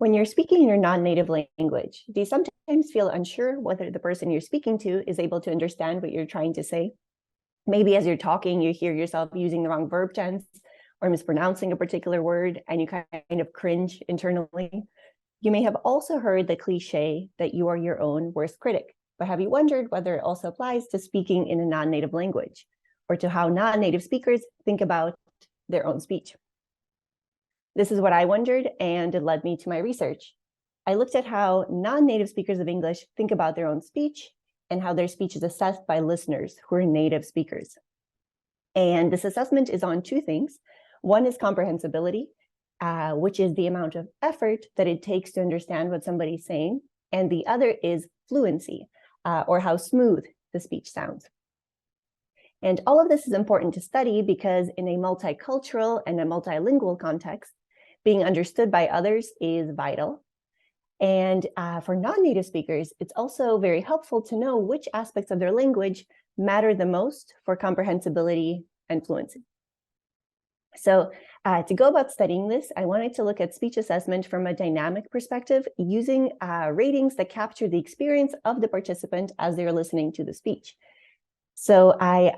When you're speaking in your non-native language, do you sometimes feel unsure whether the person you're speaking to is able to understand what you're trying to say? Maybe as you're talking, you hear yourself using the wrong verb tense or mispronouncing a particular word, and you kind of cringe internally. You may have also heard the cliche that you are your own worst critic, but have you wondered whether it also applies to speaking in a non-native language or to how non-native speakers think about their own speech? This is what I wondered, and it led me to my research. I looked at how non-native speakers of English think about their own speech and how their speech is assessed by listeners who are native speakers. And this assessment is on two things. One is comprehensibility, which is the amount of effort that it takes to understand what somebody's saying. And the other is fluency, or how smooth the speech sounds. And all of this is important to study because in a multicultural and a multilingual context, being understood by others is vital. And for non-native speakers, it's also very helpful to know which aspects of their language matter the most for comprehensibility and fluency. So to go about studying this, I wanted to look at speech assessment from a dynamic perspective using ratings that capture the experience of the participant as they're listening to the speech. So I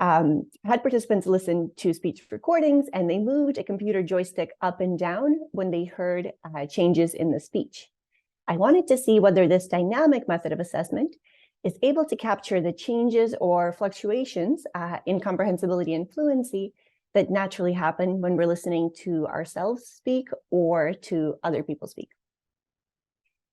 had participants listen to speech recordings, and they moved a computer joystick up and down when they heard changes in the speech. I wanted to see whether this dynamic method of assessment is able to capture the changes or fluctuations in comprehensibility and fluency that naturally happen when we're listening to ourselves speak or to other people speak.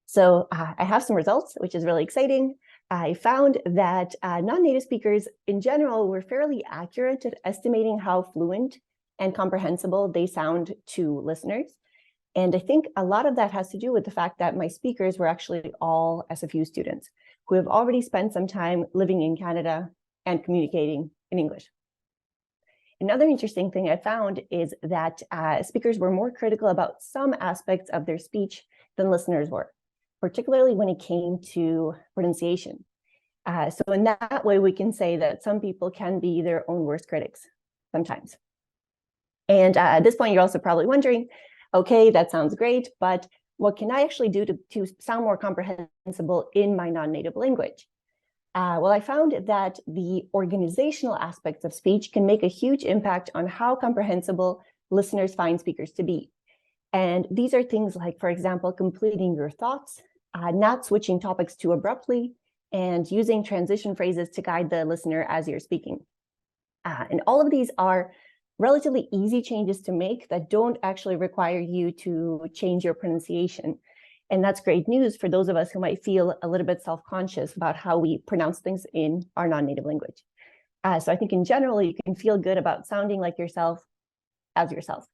So I have some results, which is really exciting. I found that non-native speakers in general were fairly accurate at estimating how fluent and comprehensible they sound to listeners. And I think a lot of that has to do with the fact that my speakers were actually all SFU students who have already spent some time living in Canada and communicating in English. Another interesting thing I found is that speakers were more critical about some aspects of their speech than listeners were, particularly when it came to pronunciation. So in that way, we can say that some people can be their own worst critics sometimes. And at this point, you're also probably wondering, okay, that sounds great, but what can I actually do to sound more comprehensible in my non-native language? Well, I found that the organizational aspects of speech can make a huge impact on how comprehensible listeners find speakers to be. And these are things like, for example, completing your thoughts, not switching topics too abruptly, and using transition phrases to guide the listener as you're speaking. And all of these are relatively easy changes to make that don't actually require you to change your pronunciation. And that's great news for those of us who might feel a little bit self-conscious about how we pronounce things in our non-native language. So I think in general, you can feel good about sounding like yourself as yourself.